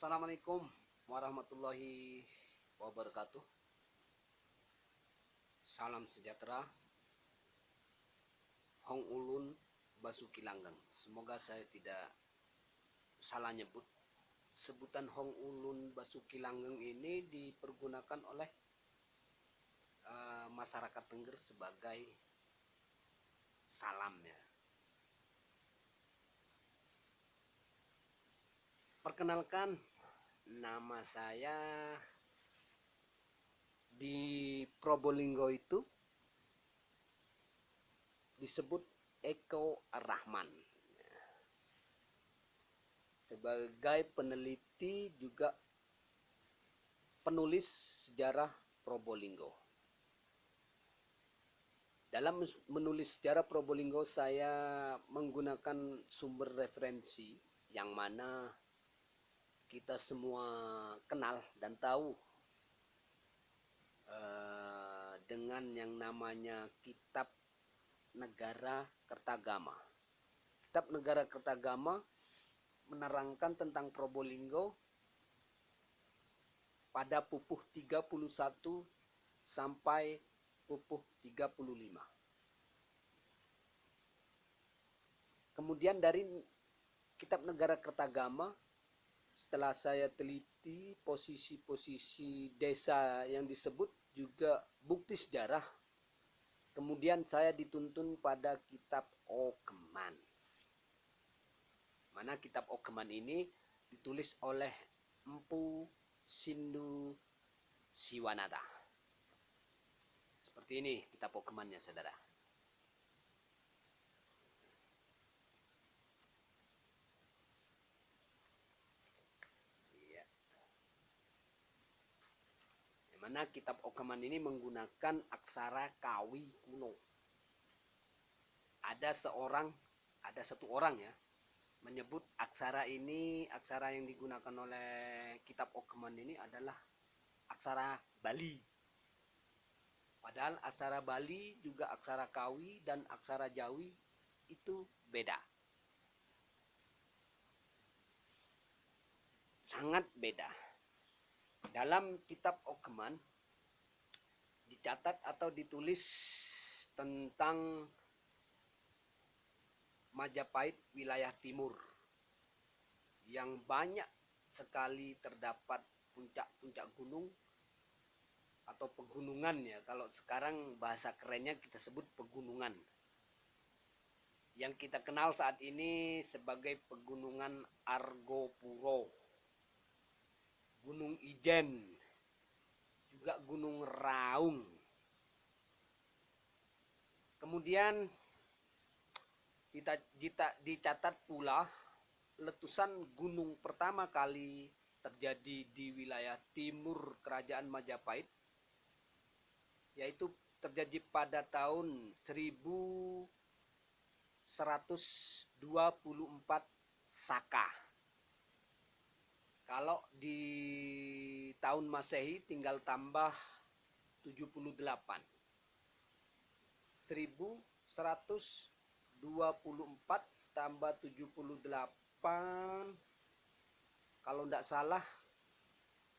Assalamualaikum warahmatullahi wabarakatuh. Salam sejahtera. Hong Ulun Basuki Langgeng. Semoga saya tidak salah nyebut. Sebutan Hong Ulun Basuki Langgeng ini dipergunakan oleh masyarakat Tengger sebagai salam ya. Perkenalkan, nama saya di Probolinggo itu disebut Eko Ar-Rahman. Sebagai peneliti juga penulis sejarah Probolinggo. Dalam menulis sejarah Probolinggo saya menggunakan sumber referensi yang mana kita semua kenal dan tahu dengan yang namanya Kitab Negara Kertagama. Kitab Negara Kertagama menerangkan tentang Probolinggo pada pupuh 31 sampai pupuh 35. Kemudian dari Kitab Negara Kertagama, setelah saya teliti posisi-posisi desa yang disebut juga bukti sejarah, kemudian saya dituntun pada Kitab Okeman. Mana Kitab Okeman ini ditulis oleh Empu Sindu Siwanata. Seperti ini Kitab Okemannya, saudara. Mana Kitab Okeman ini menggunakan aksara Kawi kuno. Ada satu orang ya menyebut aksara ini, aksara yang digunakan oleh Kitab Okeman ini adalah aksara Bali. Padahal aksara Bali juga aksara Kawi dan aksara Jawi itu beda. Sangat beda. Dalam Kitab Okeman dicatat atau ditulis tentang Majapahit wilayah timur yang banyak sekali terdapat puncak-puncak gunung atau pegunungan ya. Kalau sekarang bahasa kerennya kita sebut pegunungan. Yang kita kenal saat ini sebagai Pegunungan Argopuro, Gunung Ijen, juga Gunung Raung. Kemudian dicatat pula letusan gunung pertama kali terjadi di wilayah timur Kerajaan Majapahit, yaitu terjadi pada tahun 1124 Saka. Kalau di tahun Masehi tinggal tambah 78. 1124 tambah 78, kalau tidak salah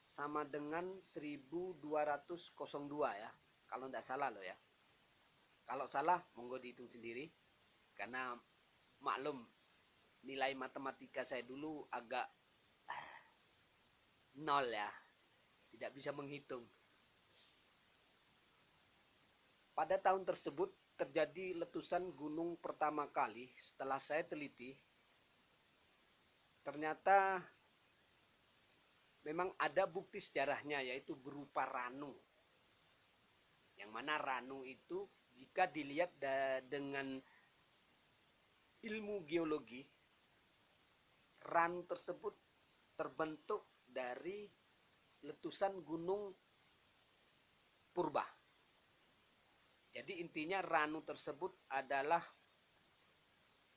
sama dengan 1202 ya. Kalau tidak salah loh ya. Kalau salah monggo dihitung sendiri. Karena maklum nilai matematika saya dulu agak nol ya. Tidak bisa menghitung. Pada tahun tersebut terjadi letusan gunung pertama kali. Setelah saya teliti, ternyata memang ada bukti sejarahnya, yaitu berupa ranu. Yang mana ranu itu jika dilihat dengan ilmu geologi, ranu tersebut terbentuk dari letusan gunung purba. Jadi intinya ranu tersebut adalah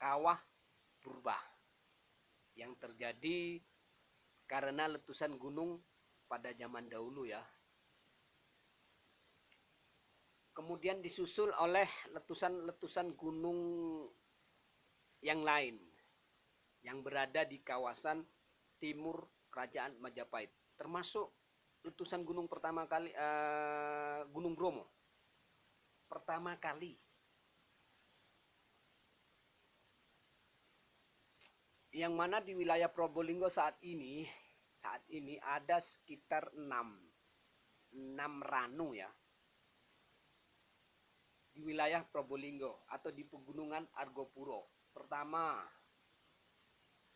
kawah purba yang terjadi karena letusan gunung pada zaman dahulu ya. Kemudian disusul oleh letusan-letusan gunung yang lain yang berada di kawasan timur kerajaan Majapahit, termasuk letusan gunung pertama kali, Gunung Bromo pertama kali. Yang mana di wilayah Probolinggo saat ini ada sekitar 6 ranu ya, di wilayah Probolinggo atau di pegunungan Argopuro. Pertama,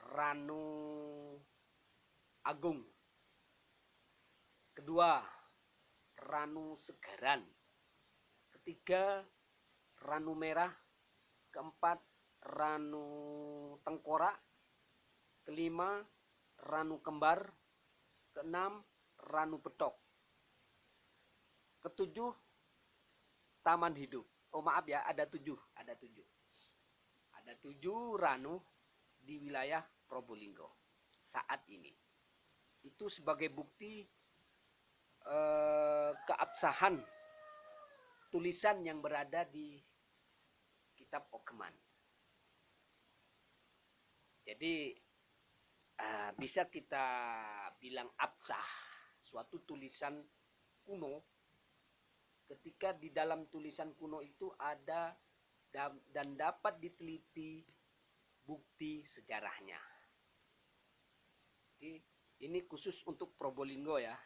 Ranu Agung. Kedua, Ranu Segaran. Ketiga, Ranu Merah. Keempat, Ranu Tengkorak. Kelima, Ranu Kembar. Keenam, Ranu Betok. Ketujuh, Taman Hidup. Oh maaf ya, ada tujuh. Ada tujuh ranu di wilayah Probolinggo saat ini. Itu sebagai bukti keabsahan tulisan yang berada di kitab Okeman. Jadi bisa kita bilang absah suatu tulisan kuno ketika di dalam tulisan kuno itu ada dan dapat diteliti bukti sejarahnya. Jadi ini khusus untuk Probolinggo ya.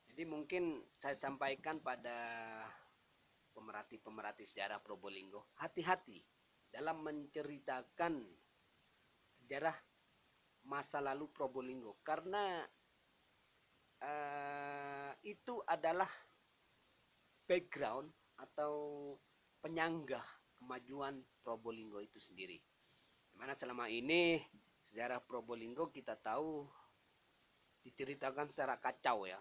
Jadi mungkin saya sampaikan pada pemerhati sejarah Probolinggo, hati-hati dalam menceritakan sejarah masa lalu Probolinggo, karena itu adalah background atau penyanggah kemajuan Probolinggo itu sendiri. Dimana selama ini sejarah Probolinggo kita tahu diceritakan secara kacau ya.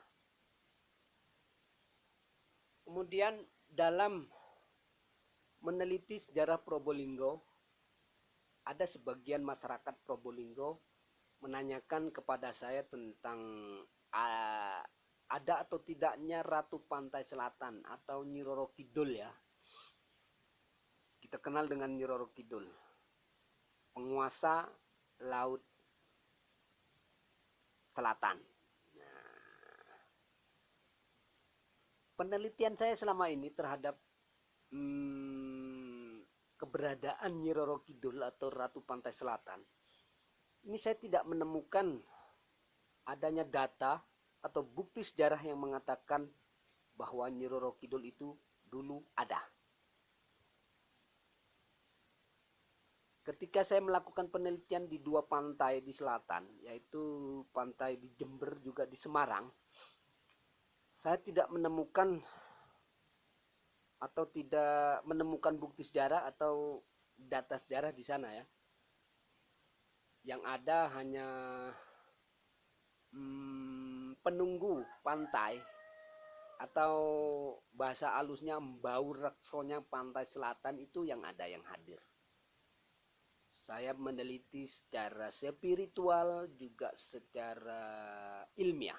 Kemudian dalam meneliti sejarah Probolinggo, ada sebagian masyarakat Probolinggo menanyakan kepada saya tentang ada atau tidaknya Ratu Pantai Selatan atau Nyi Roro Kidul ya. Kita kenal dengan Nyi Roro Kidul, penguasa Laut Selatan. Nah, penelitian saya selama ini terhadap keberadaan Nyi Roro Kidul atau Ratu Pantai Selatan, ini saya tidak menemukan adanya data atau bukti sejarah yang mengatakan bahwa Nyi Roro Kidul itu dulu ada. Ketika saya melakukan penelitian di 2 pantai di selatan, yaitu pantai di Jember juga di Semarang, saya tidak menemukan atau tidak menemukan bukti sejarah atau data sejarah di sana ya. Yang ada hanya penunggu pantai atau bahasa halusnya mbau reksonya pantai selatan itu yang ada, yang hadir. Saya meneliti secara spiritual juga secara ilmiah.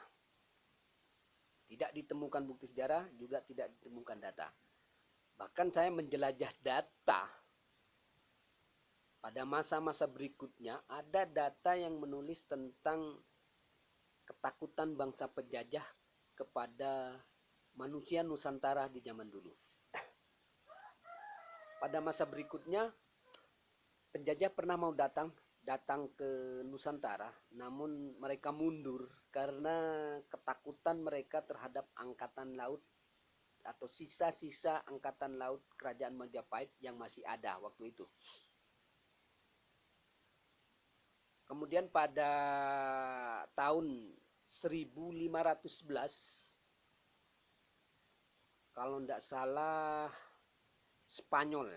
Tidak ditemukan bukti sejarah, juga tidak ditemukan data. Bahkan saya menjelajah data pada masa-masa berikutnya, ada data yang menulis tentang ketakutan bangsa penjajah kepada manusia Nusantara di zaman dulu. Pada masa berikutnya, penjajah pernah mau datang ke Nusantara, namun mereka mundur karena ketakutan mereka terhadap angkatan laut atau sisa-sisa angkatan laut kerajaan Majapahit yang masih ada waktu itu. Kemudian pada tahun 1511, kalau tidak salah Spanyol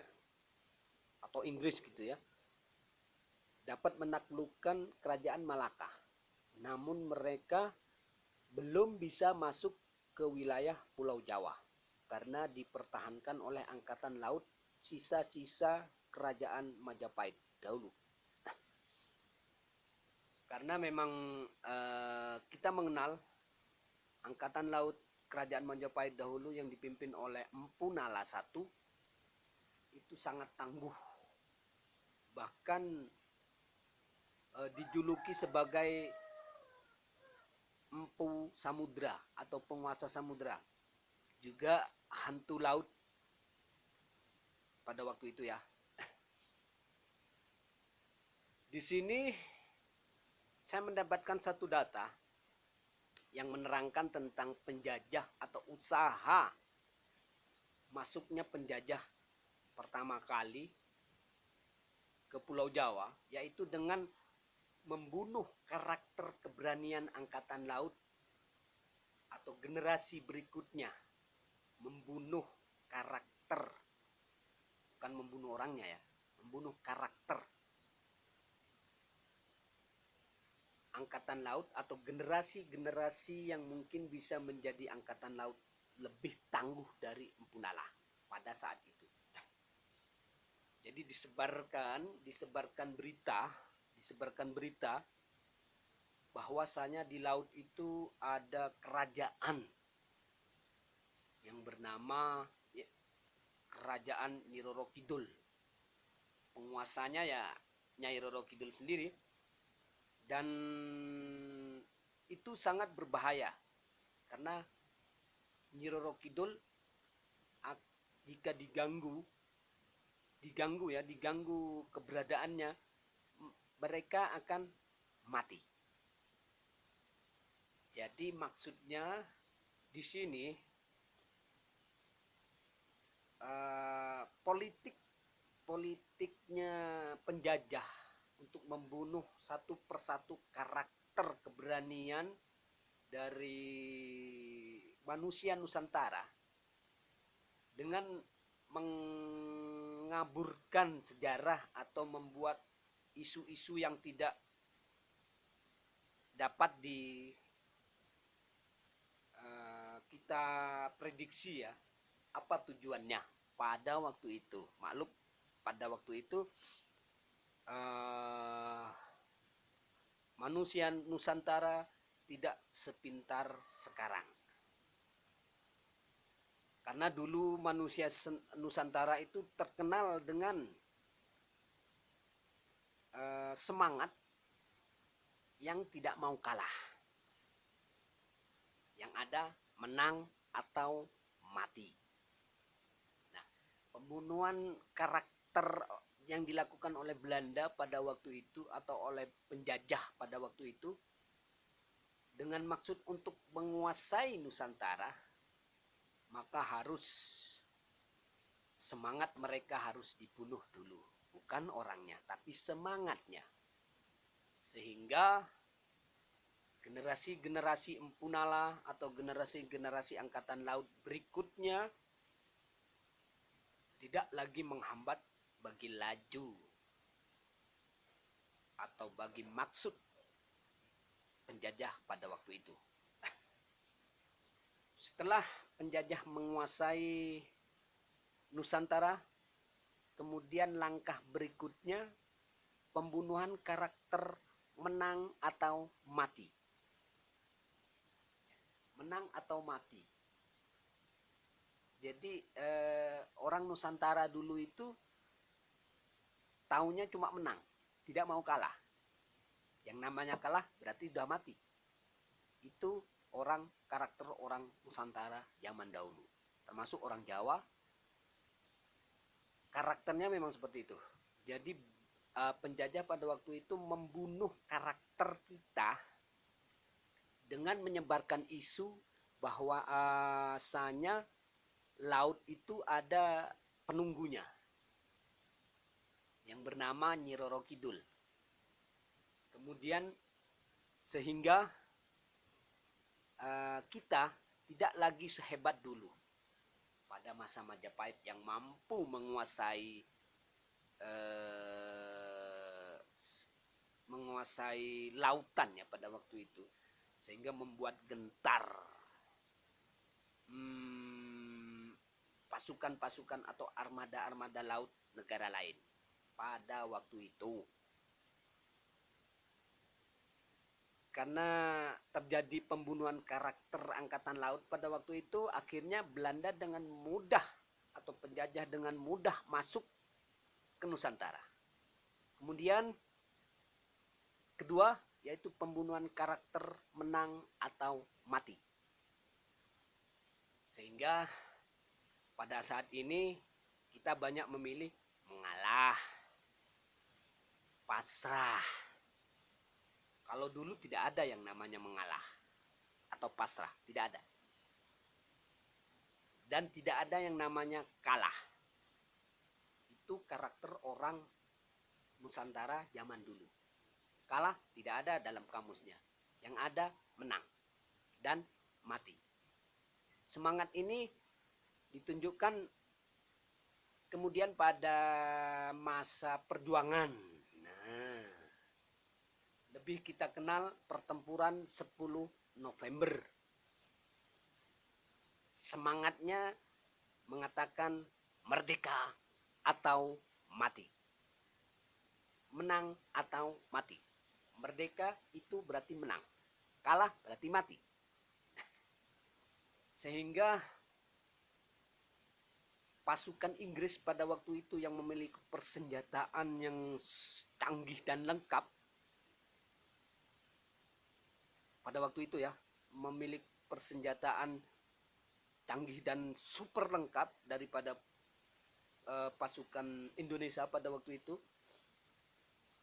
atau Inggris gitu ya, dapat menaklukkan kerajaan Malaka. Namun mereka belum bisa masuk ke wilayah Pulau Jawa karena dipertahankan oleh angkatan laut sisa-sisa kerajaan Majapahit dahulu. Karena memang kita mengenal angkatan laut kerajaan Majapahit dahulu yang dipimpin oleh Empu Nala I itu sangat tangguh, bahkan dijuluki sebagai empu samudra atau penguasa samudra, juga hantu laut pada waktu itu ya. Di sini saya mendapatkan satu data yang menerangkan tentang penjajah atau usaha masuknya penjajah pertama kali ke Pulau Jawa, yaitu dengan membunuh karakter keberanian angkatan laut atau generasi berikutnya. Membunuh karakter, bukan membunuh orangnya ya, membunuh karakter angkatan laut atau generasi-generasi yang mungkin bisa menjadi angkatan laut lebih tangguh dari Empu Nala pada saat itu. Jadi disebarkan berita bahwasanya di laut itu ada kerajaan yang bernama Kerajaan Nyi Roro Kidul. Penguasanya ya Nyai Roro Kidul sendiri. Dan itu sangat berbahaya karena Nyi Roro Kidul jika diganggu keberadaannya, mereka akan mati. Jadi maksudnya di sini politiknya penjajah untuk membunuh satu persatu karakter keberanian dari manusia Nusantara dengan mengaburkan sejarah atau membuat isu-isu yang tidak dapat kita prediksi ya apa tujuannya pada waktu itu. Maklum pada waktu itu manusia Nusantara tidak sepintar sekarang. Karena dulu manusia Nusantara itu terkenal dengan semangat yang tidak mau kalah. Yang ada menang atau mati. Nah, pembunuhan karakter yang dilakukan oleh Belanda pada waktu itu atau oleh penjajah pada waktu itu dengan maksud untuk menguasai Nusantara, maka semangat mereka harus dibunuh dulu, bukan orangnya tapi semangatnya, sehingga generasi-generasi Empu Nala atau generasi-generasi angkatan laut berikutnya tidak lagi menghambat bagi laju atau bagi maksud penjajah pada waktu itu. Setelah penjajah menguasai Nusantara, kemudian langkah berikutnya pembunuhan karakter menang atau mati. Menang atau mati. Jadi orang Nusantara dulu itu taunya cuma menang, tidak mau kalah. Yang namanya kalah berarti sudah mati. Itu karakter orang Nusantara zaman dahulu. Termasuk orang Jawa, karakternya memang seperti itu. Jadi penjajah pada waktu itu membunuh karakter kita dengan menyebarkan isu bahwa asalnya laut itu ada penunggunya yang bernama Nyi Roro Kidul. Kemudian sehingga kita tidak lagi sehebat dulu pada masa Majapahit yang mampu menguasai lautan ya pada waktu itu, sehingga membuat gentar pasukan-pasukan atau armada-armada laut negara lain pada waktu itu. Karena terjadi pembunuhan karakter angkatan laut pada waktu itu, akhirnya Belanda dengan mudah atau penjajah dengan mudah masuk ke Nusantara. Kemudian kedua yaitu pembunuhan karakter menang atau mati. Sehingga pada saat ini kita banyak memilih mengalah, pasrah. Kalau dulu tidak ada yang namanya mengalah atau pasrah, tidak ada. Dan tidak ada yang namanya kalah. Itu karakter orang Nusantara zaman dulu. Kalah tidak ada dalam kamusnya. Yang ada menang dan mati. Semangat ini ditunjukkan kemudian pada masa perjuangan. Nah, lebih kita kenal pertempuran 10 November. Semangatnya mengatakan merdeka atau mati. Menang atau mati. Merdeka itu berarti menang. Kalah berarti mati. Sehingga pasukan Inggris pada waktu itu yang memiliki persenjataan yang canggih dan lengkap. Pada waktu itu ya, memiliki persenjataan canggih dan super lengkap daripada pasukan Indonesia pada waktu itu,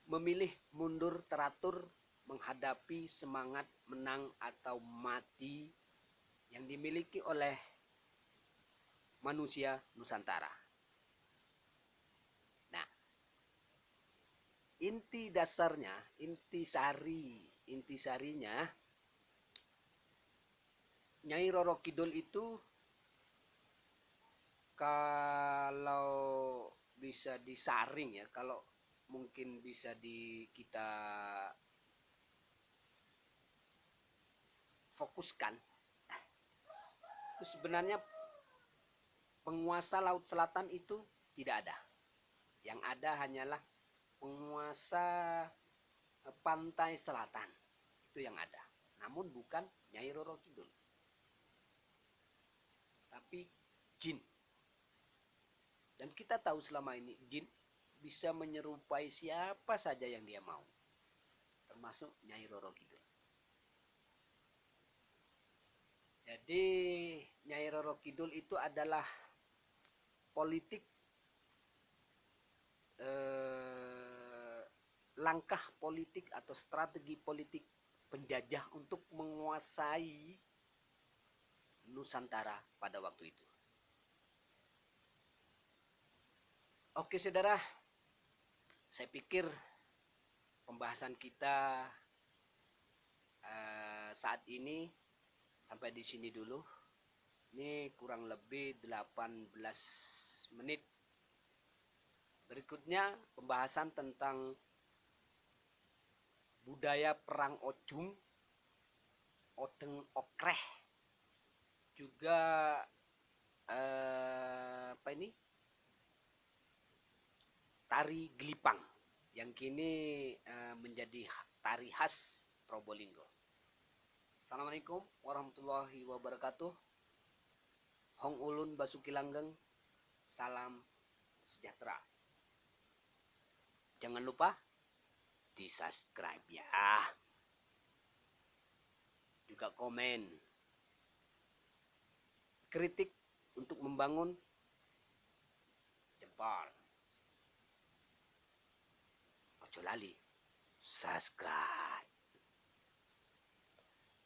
memilih mundur teratur menghadapi semangat menang atau mati yang dimiliki oleh manusia Nusantara. Nah, inti dasarnya, inti sarinya, Nyai Roro Kidul itu kalau bisa disaring ya, kalau mungkin bisa kita fokuskan, itu sebenarnya penguasa Laut Selatan itu tidak ada. Yang ada hanyalah penguasa pantai selatan. Itu yang ada. Namun bukan Nyai Roro Kidul. Tapi jin. Dan kita tahu selama ini jin bisa menyerupai siapa saja yang dia mau. Termasuk Nyai Roro Kidul. Jadi Nyai Roro Kidul itu adalah politik, langkah politik atau strategi politik penjajah untuk menguasai Nusantara pada waktu itu. Oke saudara, saya pikir pembahasan kita saat ini sampai di sini dulu. Ini kurang lebih 18 menit. Berikutnya pembahasan tentang budaya perang Ojung, Odeng Okreh, juga tari Gelipang yang kini menjadi tari khas Probolinggo. Assalamualaikum warahmatullahi wabarakatuh. Hong Ulun Basuki Langgeng, salam sejahtera. Jangan lupa di subscribe ya, juga komen, kritik untuk membangun, jempol. Ojo lali subscribe.